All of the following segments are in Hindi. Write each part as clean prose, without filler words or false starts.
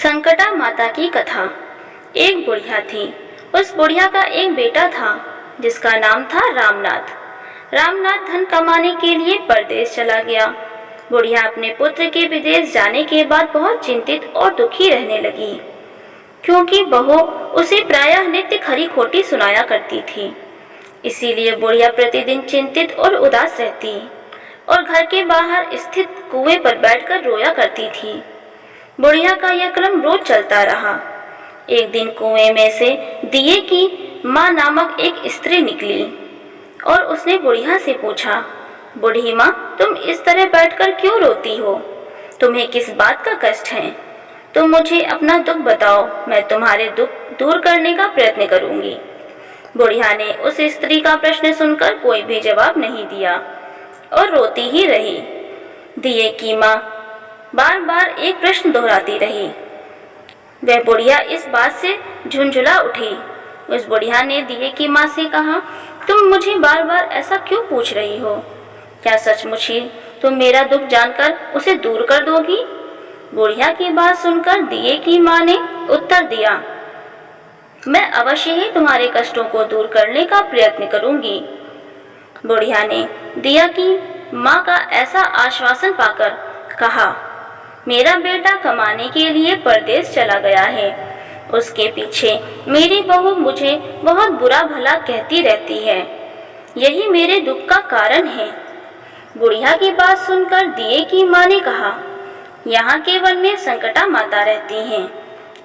संकटा माता की कथा। एक बुढ़िया थी। उस बुढ़िया का एक बेटा था जिसका नाम था रामनाथ। रामनाथ धन कमाने के लिए परदेश चला गया। बुढ़िया अपने पुत्र के विदेश जाने के बाद बहुत चिंतित और दुखी रहने लगी, क्योंकि बहू उसे प्रायः नित्य खरी खोटी सुनाया करती थी। इसीलिए बुढ़िया प्रतिदिन चिंतित और उदास रहती और घर के बाहर स्थित कुएं पर बैठकर रोया करती थी। बुढ़िया का यह क्रम रोज चलता रहा। एक दिन कुएं में से दिए की माँ नामक एक स्त्री निकली और उसने बुढ़िया से पूछा, बूढ़ी माँ, तुम इस तरह बैठकर क्यों रोती हो? तुम्हें किस बात का कष्ट है? तुम मुझे अपना दुख बताओ, मैं तुम्हारे दुख दूर करने का प्रयत्न करूंगी। बुढ़िया ने उस स्त्री का प्रश्न सुनकर कोई भी जवाब नहीं दिया और रोती ही रही। दिए की माँ बार बार एक प्रश्न दोहराती रही। वह बुढ़िया इस बात से झुंझुला उठी। उस बुढ़िया ने दिए की माँ से कहा, तुम मुझे बार बार ऐसा क्यों पूछ रही हो? क्या सचमुच ही तुम मेरा दुख जानकर उसे दूर कर दोगी? बुढ़िया की बात सुनकर दिए की माँ ने उत्तर दिया, मैं अवश्य ही तुम्हारे कष्टों को दूर करने का प्रयत्न करूंगी। बुढ़िया ने दिया की माँ का ऐसा आश्वासन पाकर कहा, मेरा बेटा कमाने के लिए परदेश चला गया है। उसके पीछे मेरी बहू मुझे बहुत बुरा भला कहती रहती है। यही मेरे दुख का कारण है। बुढ़िया की बात सुनकर दिए की माँ ने कहा, यहाँ के वन में संकटा माता रहती हैं।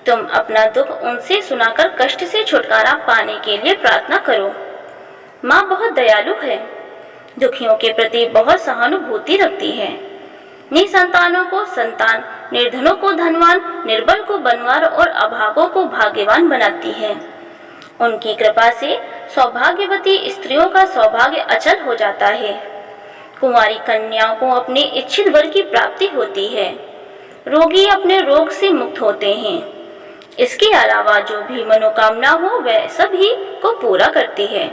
तुम अपना दुख उनसे सुनाकर कष्ट से छुटकारा पाने के लिए प्रार्थना करो। माँ बहुत दयालु है, दुखियों के प्रति बहुत सहानुभूति रखती है। निसंतानों को संतान, निर्धनों को धनवान, निर्बल को बनवार और अभागों को भाग्यवान बनाती है। उनकी कृपा से सौभाग्यवती स्त्रियों का सौभाग्य अचल हो जाता है। कुंवारी कन्याओं को अपने इच्छित वर की प्राप्ति होती है। रोगी अपने रोग से मुक्त होते हैं। इसके अलावा जो भी मनोकामना हो वह सभी को पूरा करती है।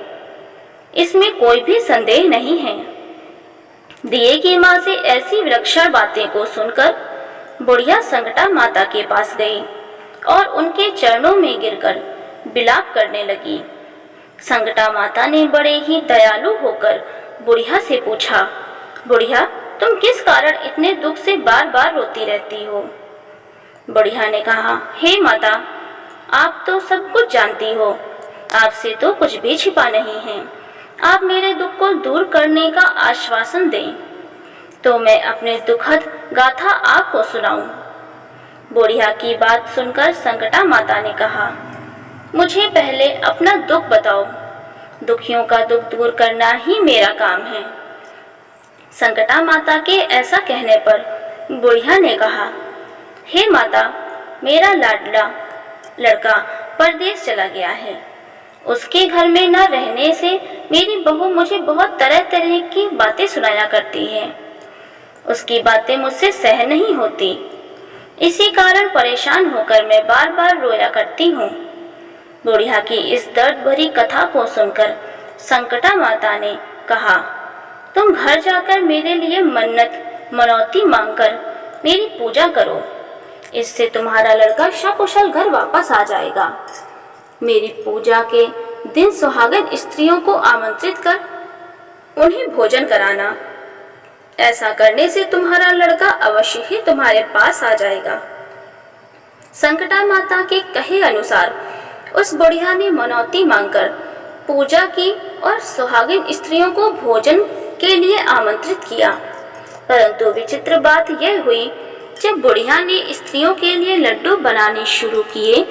इसमें कोई भी संदेह नहीं है। दिए की माँ से ऐसी विलक्षण बातें को सुनकर बुढ़िया संकटा माता के पास गई और उनके चरणों में गिरकर विलाप करने लगी। संकटा माता ने बड़े ही दयालु होकर बुढ़िया से पूछा, बुढ़िया, तुम किस कारण इतने दुख से बार बार रोती रहती हो? बुढ़िया ने कहा, हे माता, आप तो सब कुछ जानती हो। आपसे तो कुछ भी छिपा नहीं है। आप मेरे दुख को दूर करने का आश्वासन दें तो मैं अपने दुखद गाथा आपको सुनाऊं। बुढ़िया की बात सुनकर संकटा माता ने कहा, मुझे पहले अपना दुख बताओ। दुखियों का दुख दूर करना ही मेरा काम है। संकटा माता के ऐसा कहने पर बुढ़िया ने कहा, हे माता, मेरा लाडला लड़का परदेश चला गया है। उसके घर में न रहने से मेरी बहू मुझे बहुत तरह तरह की बातें सुनाया करती है। उसकी बातें मुझसे सहन नहीं होती। इसी कारण परेशान होकर मैं बार बार रोया करती हूँ। बुढ़िया की इस दर्द भरी कथा को सुनकर संकटा माता ने कहा, तुम घर जाकर मेरे लिए मन्नत मनौती मांगकर मेरी पूजा करो। इससे तुम्हारा लड़का सकुशल घर वापस आ जाएगा। मेरी पूजा के दिन सुहागन स्त्रियों को आमंत्रित कर उन्हें भोजन कराना। ऐसा करने से तुम्हारा लड़का अवश्य ही तुम्हारे पास आ जाएगा। संकटा माता के कहे अनुसार उस बुढ़िया ने मनौती मांगकर पूजा की और सुहागिन स्त्रियों को भोजन के लिए आमंत्रित किया। परंतु विचित्र बात यह हुई, जब बुढ़िया ने स्त्रियों के लिए लड्डू बनाने शुरू किए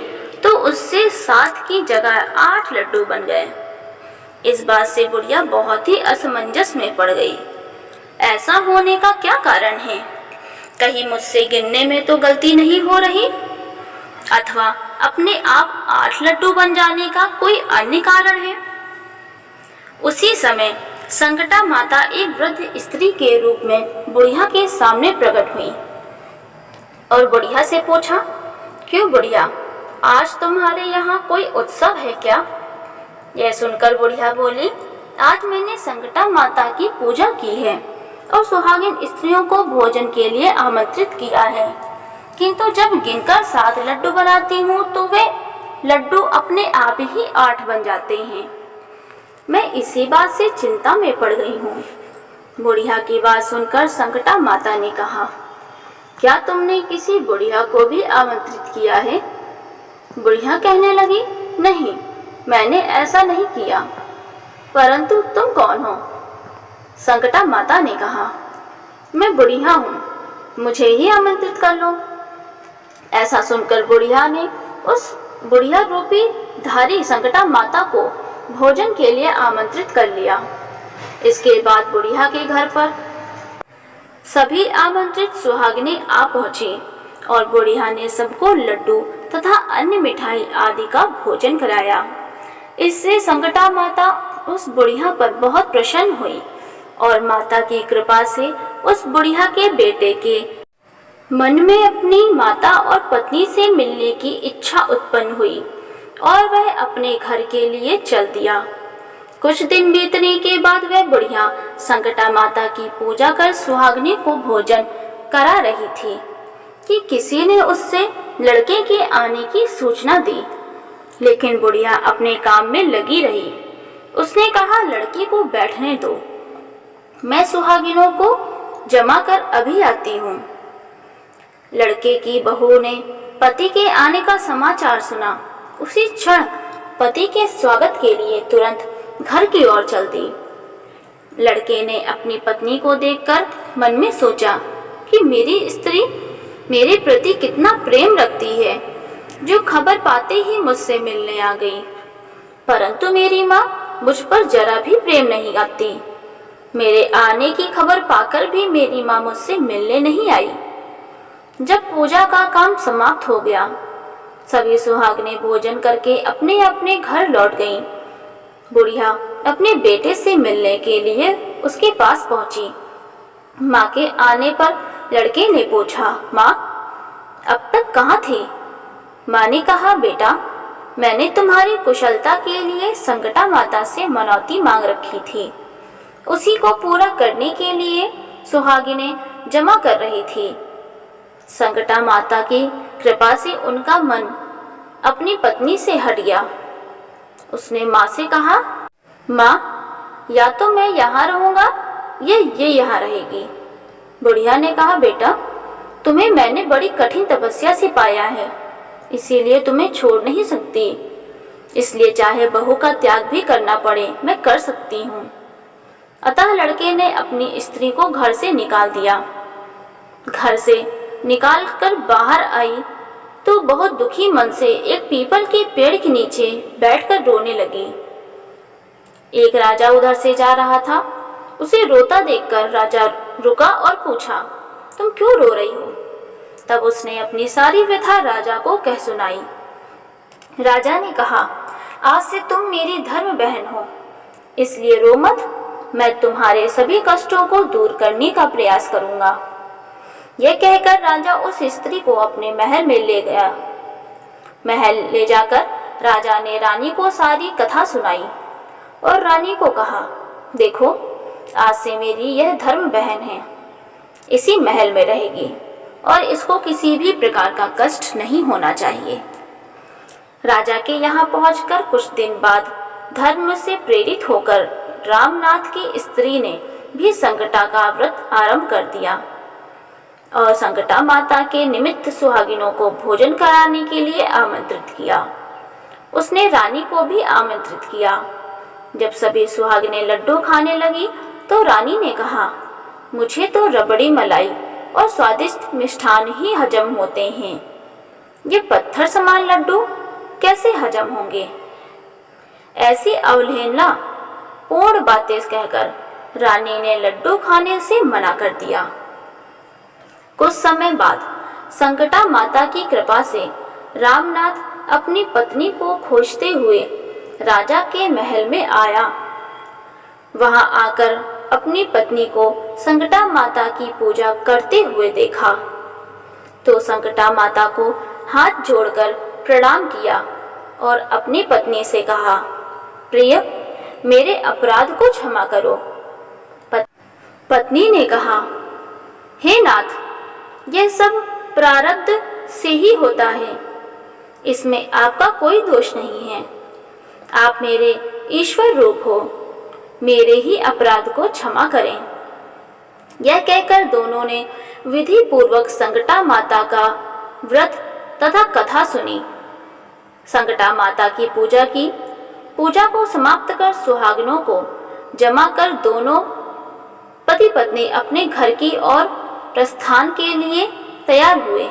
तो उससे 7 की जगह 8 लड्डू बन गए। इस बात से बुढ़िया बहुत ही असमंजस में पड़ गई। ऐसा होने का क्या कारण है? कहीं मुझसे गिनने में तो गलती नहीं हो रही, अथवा अपने आप 8 लड्डू बन जाने का कोई अन्य कारण है? उसी समय संकटा माता एक वृद्ध स्त्री के रूप में बुढ़िया के सामने प्रकट हुई और बुढ़िया से पूछा, क्यों बुढ़िया, आज तुम्हारे यहाँ कोई उत्सव है क्या? यह सुनकर बुढ़िया बोली, आज मैंने संकटा माता की पूजा की है और सुहागिन स्त्रियों को भोजन के लिए आमंत्रित किया है। किंतु जब गिनकर 7 लड्डू बनाती हूँ तो वे लड्डू अपने आप ही 8 बन जाते हैं। मैं इसी बात से चिंता में पड़ गई हूँ। बुढ़िया की बात सुनकर संकटा माता ने कहा, क्या तुमने किसी बुढ़िया को भी आमंत्रित किया है? बुढ़िया कहने लगी, नहीं, मैंने ऐसा नहीं किया। परंतु तुम कौन हो? संकटा माता ने कहा, मैं बुढ़िया हूँ, मुझे ही आमंत्रित कर लो। ऐसा सुनकर बुढ़िया ने उस बुढ़िया रूपी धारी संकटा माता को भोजन के लिए आमंत्रित कर लिया। इसके बाद बुढ़िया के घर पर सभी आमंत्रित सुहागिनें आ पहुंची और बुढ़िया ने सबको लड्डू तथा अन्य मिठाई आदि का भोजन कराया। इससे संकटा माता उस बुढ़िया पर बहुत प्रसन्न हुई और माता की कृपा से उस बुढ़िया के बेटे के मन में अपनी माता और पत्नी से मिलने की इच्छा उत्पन्न हुई और वह अपने घर के लिए चल दिया। कुछ दिन बीतने के बाद वह बुढ़िया संकटा माता की पूजा कर सुहागिनी को भोजन करा रही थी कि किसी ने उससे लड़के के आने की सूचना दी, लेकिन बुढ़िया अपने काम में लगी रही। उसने कहा, लड़की को बैठने दो, मैं सुहागिनों को जमा कर अभी आती हूँ। लड़के की बहू ने पति के आने का समाचार सुना। उसी क्षण पति के स्वागत के लिए तुरंत घर की ओर चल दी। लड़के ने अपनी पत्नी को देखकर मन में सोचा कि मेरी स्त्री मेरे प्रति कितना प्रेम रखती है, जो खबर पाते ही मुझसे मिलने आ गई। परंतु मेरी माँ मुझ पर जरा भी प्रेम नहीं करती। मेरे आने की खबर पाकर भी मेरी माँ मुझसे मिलने नहीं आई। जब पूजा का काम समाप्त हो गया, सभी सुहागिनें भोजन करके अपने अपने घर लौट गईं। बुढ़िया अपने बेटे से मिलने के लिए उसके पास पहुंची। माँ के आने पर लड़के ने पूछा, माँ अब तक कहाँ थी? माँ ने कहा, बेटा मैंने तुम्हारी कुशलता के लिए संकटा माता से मनौती मांग रखी थी। उसी को पूरा करने के लिए सुहागिनें जमा कर रही थी। संकटा माता की कृपा से उनका मन अपनी पत्नी से हट गया। उसने माँ से कहा, माँ या तो मैं यहाँ रहूँगा या ये यहाँ रहेगी। बुढ़िया ने कहा, बेटा तुम्हें मैंने बड़ी कठिन तपस्या से पाया है, इसीलिए तुम्हें छोड़ नहीं सकती। इसलिए चाहे बहू का त्याग भी करना पड़े मैं कर सकती हूँ। अतः लड़के ने अपनी स्त्री को घर से निकाल दिया। घर से निकाल कर बाहर आई तो बहुत दुखी मन से एक पीपल के पेड़ के नीचे बैठकर रोने लगी। एक राजा उधर से जा रहा था। उसे रोता देखकर राजा रुका और पूछा, तुम क्यों रो रही हो? तब उसने अपनी सारी व्यथा राजा को कह सुनाई। राजा ने कहा, आज से तुम मेरी धर्म बहन हो, इसलिए रो मत। मैं तुम्हारे सभी कष्टों को दूर करने का प्रयास करूंगा। यह कहकर राजा उस स्त्री को अपने महल में ले गया। महल ले जाकर राजा ने रानी को सारी कथा सुनाई और रानी को कहा, देखो आज से मेरी यह धर्म बहन है, इसी महल में रहेगी और इसको किसी भी प्रकार का कष्ट नहीं होना चाहिए। राजा के यहाँ पहुंचकर कुछ दिन बाद धर्म से प्रेरित होकर रामनाथ की स्त्री ने भी संकटा का व्रत आरंभ कर दिया और संकटा माता के निमित्त सुहागिनों को भोजन कराने के लिए आमंत्रित किया। उसने रानी को भी आमंत्रित किया। जब सभी सुहागिनें लड्डू खाने लगी तो रानी ने कहा, मुझे तो रबड़ी मलाई और स्वादिष्ट मिष्ठान ही हजम होते हैं, ये पत्थर समान लड्डू कैसे हजम होंगे? ऐसी अवहेलना पूर्ण बातें कहकर रानी ने लड्डू खाने से मना कर दिया। कुछ समय बाद संकटा माता की कृपा से रामनाथ अपनी पत्नी को खोजते हुए राजा के महल में आया। वहां आकर अपनी पत्नी को संकटा माता की पूजा करते हुए देखा तो संकटा माता को हाथ जोड़कर प्रणाम किया और अपनी पत्नी से कहा, प्रिय मेरे अपराध को क्षमा करो। पत्नी ने कहा, हे नाथ, यह सब प्रारब्ध से ही होता है, इसमें आपका कोई दोष नहीं है। आप मेरे ईश्वर रूप हो, मेरे ही अपराध को क्षमा करें। यह कहकर दोनों ने विधि पूर्वक संकटा माता का व्रत तथा कथा सुनी। संकटा माता की पूजा की। पूजा को समाप्त कर सुहागिनों को जमा कर दोनों पति पत्नी अपने घर की ओर प्रस्थान के लिए तैयार हुए।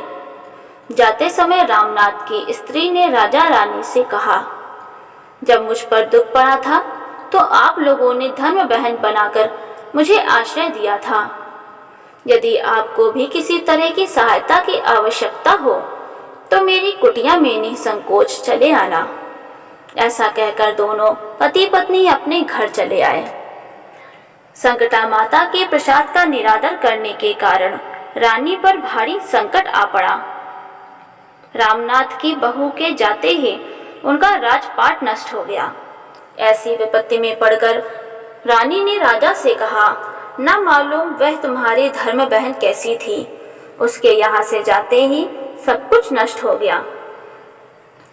जाते समय रामनाथ की स्त्री ने राजा रानी से कहा, जब मुझ पर दुख पड़ा था तो आप लोगों ने धर्म बहन बनाकर मुझे आश्रय दिया था। यदि आपको भी किसी तरह की सहायता की आवश्यकता हो तो मेरी कुटिया में निसंकोच चले आना। ऐसा कहकर दोनों पति पत्नी अपने घर चले आए। संकटा माता के प्रसाद का निरादर करने के कारण रानी पर भारी संकट आ पड़ा। रामनाथ की बहू के जाते ही उनका राजपाट नष्ट हो गया। ऐसी विपत्ति में पड़कर रानी ने राजा से कहा, न मालूम वह तुम्हारी धर्म बहन कैसी थी, उसके यहाँ से जाते ही सब कुछ नष्ट हो गया।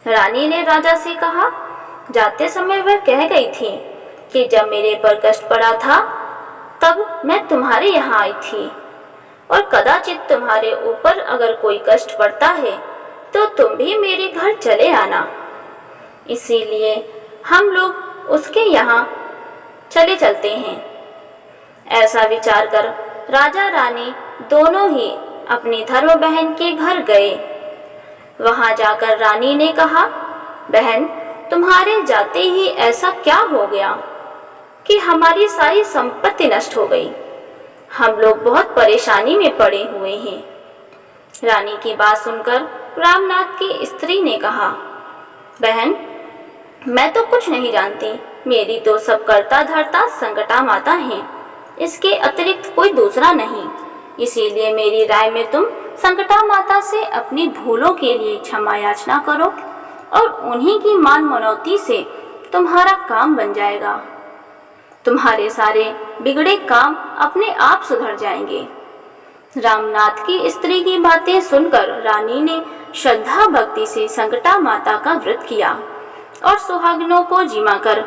रानी ने राजा से कहा, जाते समय वह कह गई थी कि जब मेरे पर कष्ट पड़ा था तब मैं तुम्हारे यहाँ आई थी, और कदाचित तुम्हारे ऊपर अगर कोई कष्ट पड़ता है तो तुम भी मेरे घर चले आना। इसीलिए हम लोग उसके यहाँ चले चलते हैं। ऐसा विचार कर राजा रानी दोनों ही अपनी धर्म बहन के घर गए। वहां जाकर रानी ने कहा, बहन, तुम्हारे जाते ही ऐसा क्या हो गया कि हमारी सारी संपत्ति नष्ट हो गई। हम लोग बहुत परेशानी में पड़े हुए हैं। रानी की बात सुनकर रामनाथ की स्त्री ने कहा, बहन, मैं तो कुछ नहीं जानती। मेरी तो सब करता धरता संकटा माता है, इसके अतिरिक्त कोई दूसरा नहीं। इसीलिए मेरी राय में तुम संकटा माता से अपनी भूलों के लिए क्षमा याचना करो और उन्हीं की मान मनौती से तुम्हारा काम बन जाएगा। तुम्हारे सारे बिगड़े काम अपने आप सुधर जाएंगे। रामनाथ की स्त्री की बातें सुनकर रानी ने श्रद्धा भक्ति से संकटा माता का व्रत किया और सुहागिनों को जिमा कर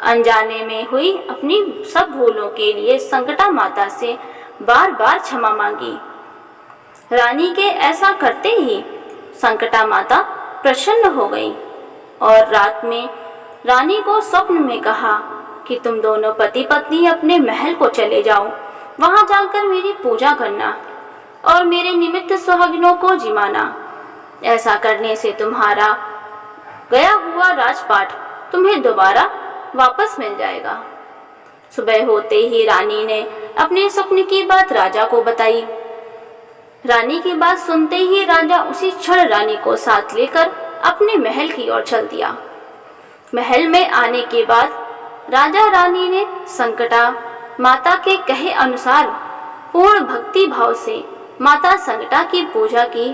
अनजाने में हुई अपनी सब भूलों के लिए संकटा माता से बार बार क्षमा मांगी। रानी के ऐसा करते ही संकटा माता प्रसन्न हो गई और रात में रानी को स्वप्न में कहा कि तुम दोनों पति पत्नी अपने महल को चले जाओ, वहां जाकर मेरी पूजा करना और मेरे निमित्त सुहागिनों को जिमाना। ऐसा करने से तुम्हारा गया हुआ राजपाट तुम्हें दोबारा वापस मिल जाएगा। सुबह होते ही रानी ने अपने स्वप्न की बात राजा को बताई। रानी की बात सुनते ही राजा उसी क्षण रानी को साथ लेकर अपने महल की ओर चल दिया। महल में आने के बाद राजा रानी ने संकटा माता के कहे अनुसार पूर्ण भक्ति भाव से माता संकटा की पूजा की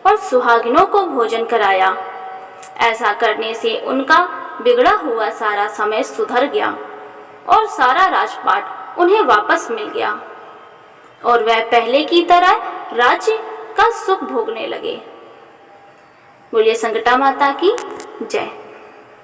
और सुहागिनों को भोजन कराया। ऐसा करने से उनका बिगड़ा हुआ सारा समय सुधर गया और सारा राजपाट उन्हें वापस मिल गया और वह पहले की तरह राज्य का सुख भोगने लगे। बोलिए संकटा माता की जय।